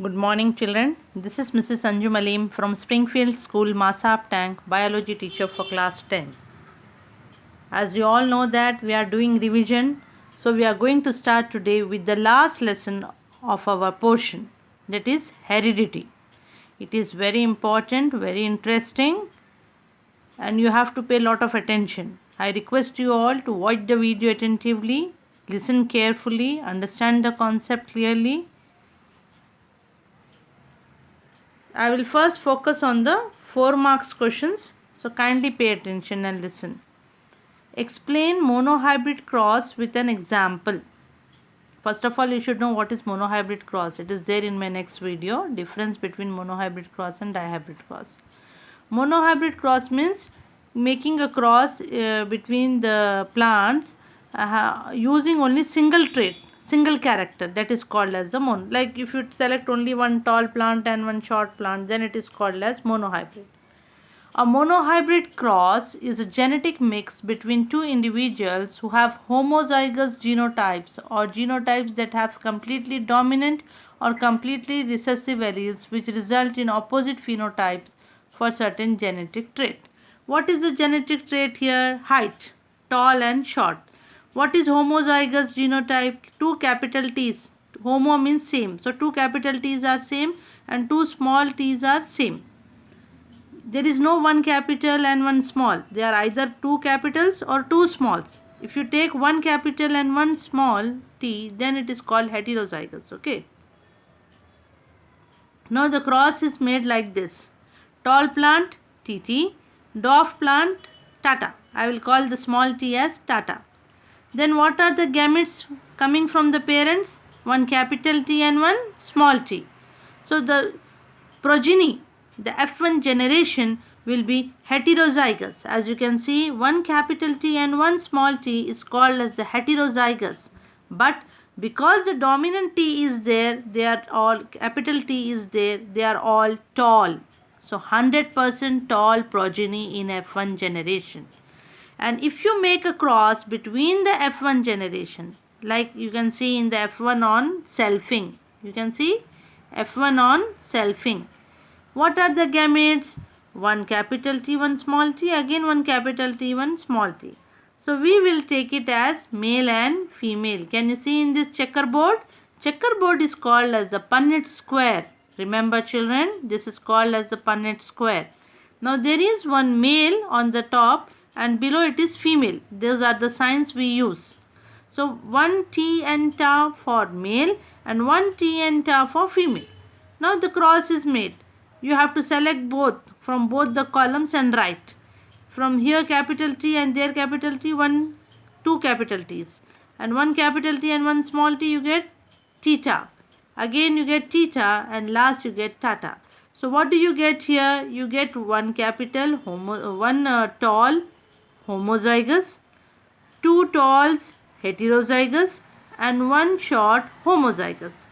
Good morning, children. This is Mrs. Anju Malim from Springfield School, Masap Tank, biology teacher for class 10. As you all know that we are doing revision, so we are going to start today with the last lesson of our portion, that is heredity. It is very important, very interesting, and you have to pay a lot of attention. I request you all to watch the video attentively, listen carefully, understand the concept clearly. I will first focus on the 4 marks questions, so kindly pay attention and listen. Explain monohybrid cross with an example. First of all, you should know what is monohybrid cross. It is there in my next video, difference between monohybrid cross and dihybrid cross. Monohybrid cross means making a cross between the plants using only single trait, single character, that is called as the mono. Like if you select only one tall plant and one short plant, then it is called as monohybrid. A monohybrid cross is a genetic mix between two individuals who have homozygous genotypes or genotypes that have completely dominant or completely recessive alleles which result in opposite phenotypes for certain genetic trait. What is the genetic trait here? Height, tall and short. What is homozygous genotype? Two capital T's. Homo means same. So two capital T's are same and two small t's are same. There is no one capital and one small. They are either two capitals or two smalls. If you take one capital and one small t, then it is called heterozygous. Okay. Now the cross is made like this. Tall plant TT, dwarf plant Tata. I will call the small t as Tata. Then what are the gametes coming from the parents? One capital T and one small t. So the progeny, the F1 generation will be heterozygous. As you can see, one capital T and one small t is called as the heterozygous. But because the dominant T is there, they are all, capital T is there, they are all tall. So 100% tall progeny in F1 generation. And if you make a cross between the F1 generation, like you can see in the F1 on selfing, you can see F1 on selfing. What are the gametes? One capital T, one small t, again one capital T, one small t. So we will take it as male and female. Can you see in this checkerboard? Checkerboard is called as the Punnett square. Remember children, this is called as the Punnett square. Now there is one male on the top and below it is female. These are the signs we use. So one T and ta for male and one T and ta for female. Now the cross is made. You have to select both from both the columns and write. From here capital T and there capital T, two capital T's. And one capital T and one small t, you get theta. Again you get theta and last you get tata. So what do you get here? You get one capital, tall homozygous, two talls heterozygous and one short homozygous.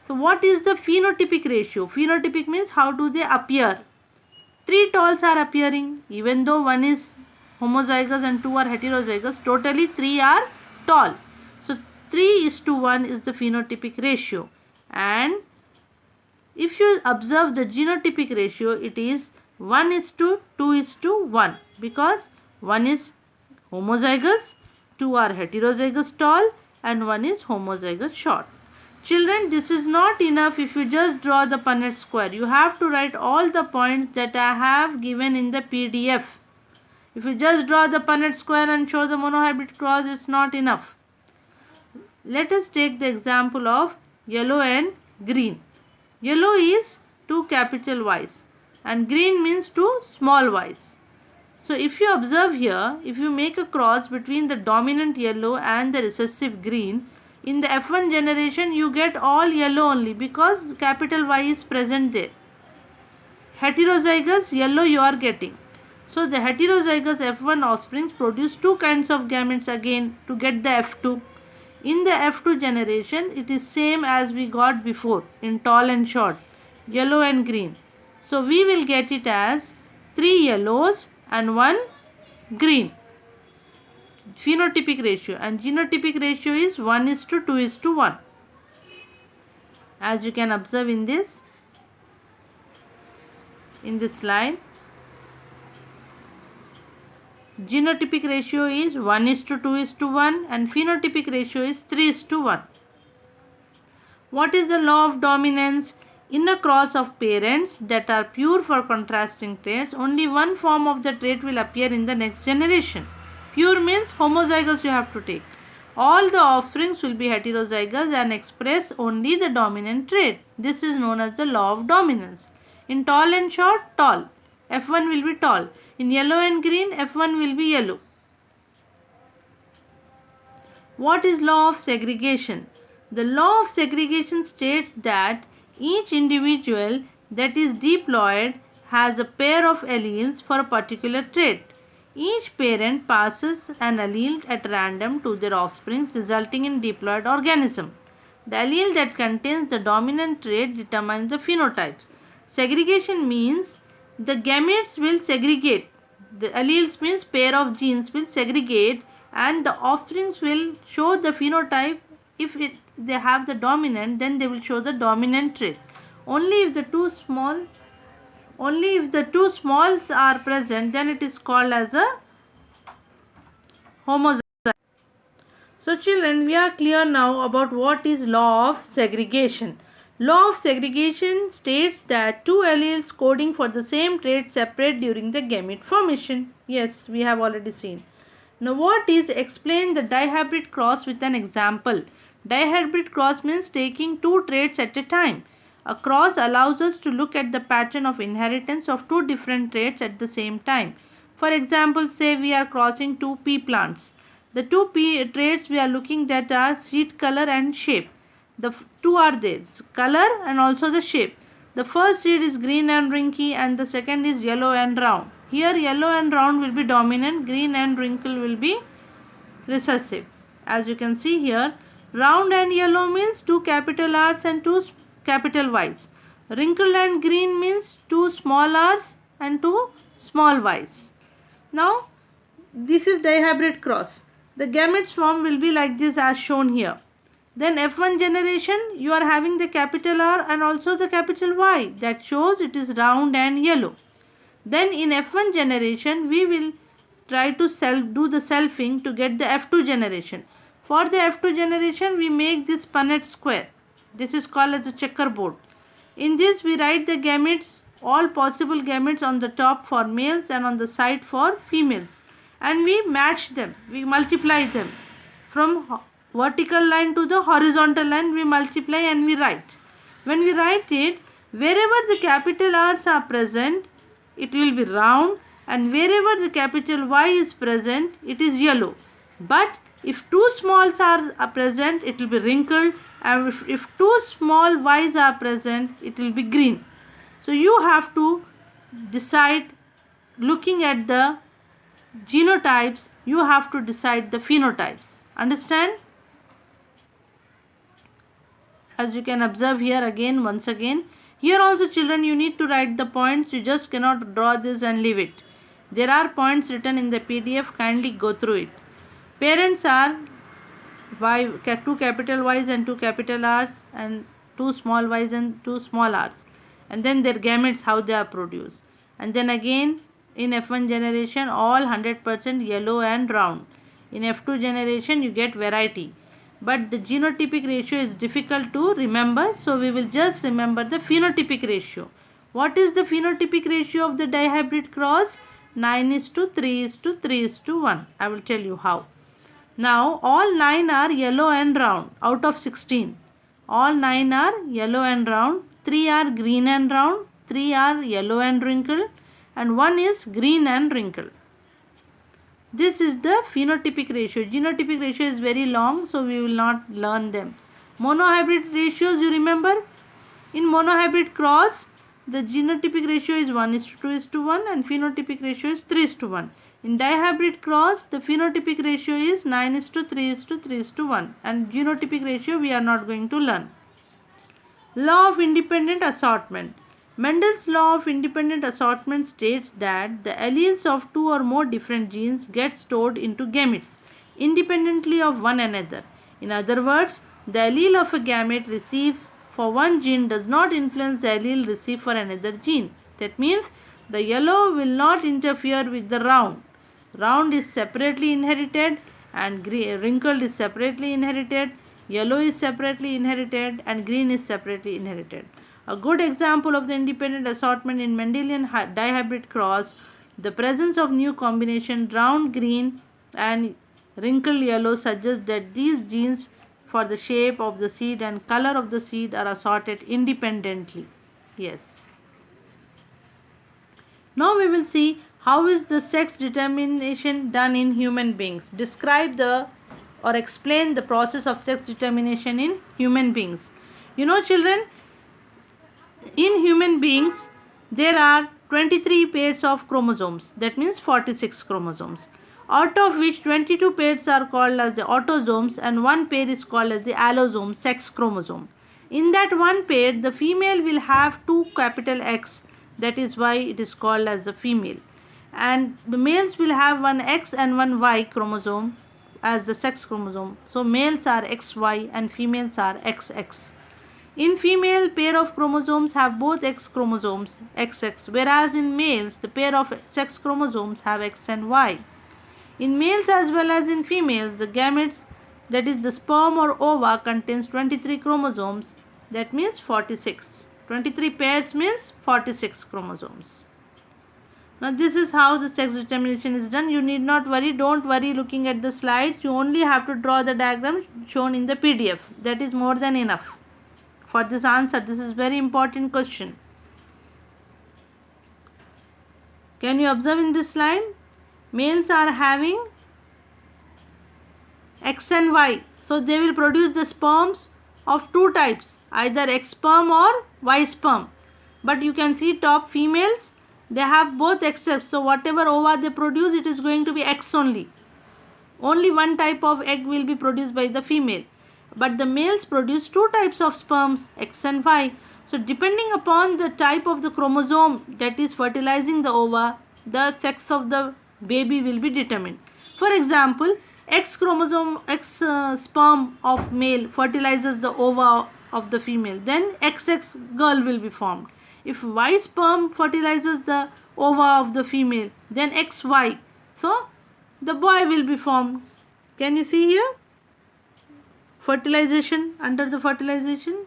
So what is the phenotypic ratio? Phenotypic means how do they appear? Three talls are appearing, even though one is homozygous and two are heterozygous, totally three are tall. So 3:1 is the phenotypic ratio. And if you observe the genotypic ratio, it is 1:2:1 because one is homozygous, two are heterozygous tall and one is homozygous short. Children, this is not enough if you just draw the Punnett square. You have to write all the points that I have given in the PDF. If you just draw the Punnett square and show the monohybrid cross, it's not enough. Let us take the example of yellow and green. Yellow is two capital Y's and green means two small y's. So if you observe here, if you make a cross between the dominant yellow and the recessive green, in the F1 generation you get all yellow only because capital Y is present there. Heterozygous yellow you are getting. So the heterozygous F1 offsprings produce two kinds of gametes again to get the F2. In the F2 generation it is same as we got before in tall and short, yellow and green. So we will get it as 3 yellows and 1 green. Phenotypic ratio, and genotypic ratio is 1:2:1. As you can observe in this slide, genotypic ratio is 1:2:1 and phenotypic ratio is 3:1. What is the law of dominance? In a cross of parents that are pure for contrasting traits, only one form of the trait will appear in the next generation. Pure means homozygous you have to take. All the offsprings will be heterozygous and express only the dominant trait. This is known as the law of dominance. In tall and short, tall. F1 will be tall. In yellow and green, F1 will be yellow. What is law of segregation? The law of segregation states that each individual that is diploid has a pair of alleles for a particular trait. Each parent passes an allele at random to their offspring, resulting in diploid organism. The allele that contains the dominant trait determines the phenotypes. Segregation means the gametes will segregate. The alleles means pair of genes will segregate and the offspring will show the phenotype. If they have the dominant, then they will show the dominant trait. Only if the two smalls are present, then it is called as a homozygous. So children, we are clear now about what is law of segregation. Law of segregation states that two alleles coding for the same trait separate during the gamete formation. Yes, we have already seen. Now what is explain the dihybrid cross with an example. Dihybrid cross means taking two traits at a time. A cross allows us to look at the pattern of inheritance of two different traits at the same time. For example, say we are crossing two pea plants. The two pea traits we are looking at are seed color and shape. The two are there, color and also the shape. The first seed is green and wrinkly and the second is yellow and round. Here yellow and round will be dominant, green and wrinkle will be recessive. As you can see here, round and yellow means two capital R's and two capital Y's. Wrinkle and green means two small R's and two small Y's. Now this is dihybrid cross. The gametes form will be like this as shown here. Then F1 generation, you are having the capital R and also the capital Y. That shows it is round and yellow. Then in F1 generation, we will try to do the selfing to get the F2 generation. For the F2 generation, we make this Punnett square. This is called as a checkerboard. In this, we write the gametes, all possible gametes on the top for males and on the side for females. And we match them, we multiply them from vertical line to the horizontal line, we multiply and we write. When we write it, wherever the capital R's are present, it will be round, and wherever the capital Y is present, it is yellow. But if two smalls are present, it will be wrinkled, and if two small Y's are present, it will be green. So you have to decide, looking at the genotypes, you have to decide the phenotypes. Understand? As you can observe here again, once again, here also children, you need to write the points. You just cannot draw this and leave it. There are points written in the PDF, kindly go through it. Parents are two capital Y's and two capital R's and two small Y's and two small R's. And then their gametes, how they are produced. And then again, in F1 generation, all 100% yellow and round. In F2 generation, you get variety. But the genotypic ratio is difficult to remember, so we will just remember the phenotypic ratio. What is the phenotypic ratio of the dihybrid cross? 9:3:3:1. I will tell you how. Now all 9 are yellow and round out of 16. All 9 are yellow and round, 3 are green and round, 3 are yellow and wrinkled, and 1 is green and wrinkled. This is the phenotypic ratio. Genotypic ratio is very long, so we will not learn them. Monohybrid ratios, you remember? In monohybrid cross, the genotypic ratio is 1:2:1 and phenotypic ratio is 3:1. In dihybrid cross, the phenotypic ratio is 9:3:3:1 and genotypic ratio we are not going to learn. Law of independent assortment. Mendel's law of independent assortment states that the alleles of two or more different genes get stored into gametes independently of one another. In other words, the allele of a gamete receives for one gene does not influence the allele received for another gene. That means the yellow will not interfere with the round. Round is separately inherited and wrinkled is separately inherited. Yellow is separately inherited and green is separately inherited. A good example of the independent assortment in Mendelian dihybrid cross, the presence of new combination round green and wrinkled yellow suggests that these genes for the shape of the seed and color of the seed are assorted independently. Yes. Now we will see how is the sex determination done in human beings. Describe the or explain the process of sex determination in human beings. You know, children, in human beings there are 23 pairs of chromosomes, that means 46 chromosomes, out of which 22 pairs are called as the autosomes and one pair is called as the allosome, sex chromosome. In that one pair the female will have two capital X, that is why it is called as the female, and the males will have one X and one Y chromosome as the sex chromosome. So males are XY and females are XX. In female, pair of chromosomes have both X chromosomes, XX, whereas in males, the pair of sex chromosomes have X and Y. In males as well as in females, the gametes, that is the sperm or ova, contains 23 chromosomes, that means 46. 23 pairs means 46 chromosomes. Now this is how the sex determination is done. You need not worry, don't worry looking at the slides. You only have to draw the diagram shown in the PDF. That is more than enough for this answer. This is very important question. Can you observe in this slide? Males are having X and Y. So they will produce the sperms of two types, either X sperm or Y sperm. But you can see top females, they have both XX. So whatever ova they produce, it is going to be X only. Only one type of egg will be produced by the female. But the males produce two types of sperms, X and Y. So depending upon the type of the chromosome that is fertilizing the ova, the sex of the baby will be determined. For example, X chromosome, X sperm of male fertilizes the ova of the female, then XX girl will be formed. If Y sperm fertilizes the ova of the female, then XY. So the boy will be formed. Can you see here? Fertilization, under the fertilization,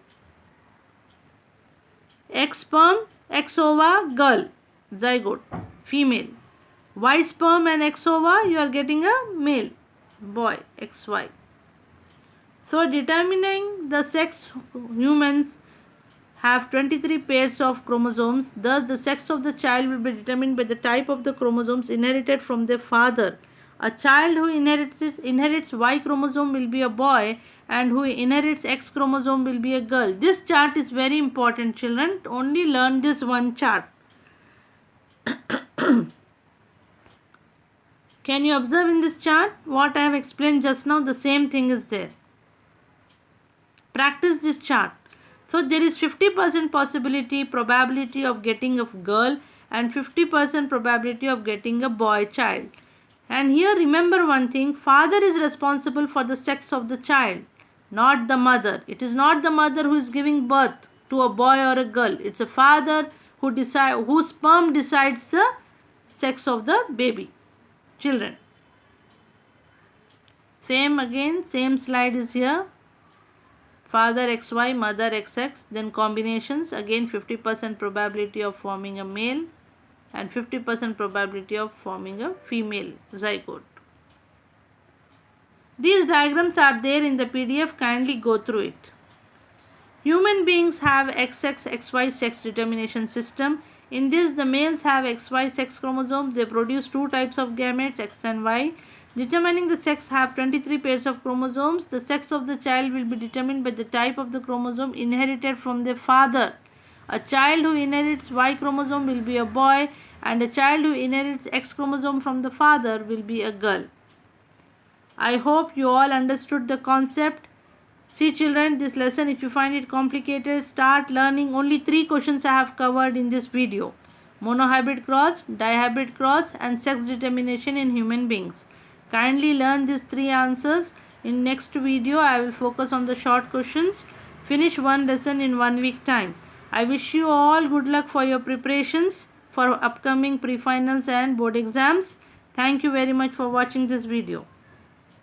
X sperm, X ova, girl, zygote, female. Y sperm and X ova, you are getting a male, boy, XY. So determining the sex, humans have 23 pairs of chromosomes. Thus the sex of the child will be determined by the type of the chromosomes inherited from their father. A child who inherits Y chromosome will be a boy, and who inherits X chromosome will be a girl. This chart is very important, children. Only learn this one chart. Can you observe in this chart what I have explained just now? The same thing is there. Practice this chart. So there is 50% probability of getting a girl and 50% probability of getting a boy child. And here remember one thing, father is responsible for the sex of the child, not the mother. It is not the mother who is giving birth to a boy or a girl. It's a father whose sperm decides the sex of the baby, children. Same slide is here. Father XY, mother XX, then combinations, again 50% probability of forming a male and 50% probability of forming a female zygote. These diagrams are there in the PDF, kindly go through it. Human beings have XX, XY sex determination system. In this, the males have XY sex chromosomes. They produce two types of gametes, X and Y. Determining the sex have 23 pairs of chromosomes. The sex of the child will be determined by the type of the chromosome inherited from their father. A child who inherits Y chromosome will be a boy, and a child who inherits X chromosome from the father will be a girl. I hope you all understood the concept. See children, this lesson, if you find it complicated, start learning. Only 3 questions I have covered in this video: monohybrid cross, dihybrid cross, and sex determination in human beings. Kindly learn these 3 answers. In next video, I will focus on the short questions. finish one lesson in 1 week time. I wish you all good luck for your preparations for upcoming pre-finals and board exams. Thank you very much for watching this video.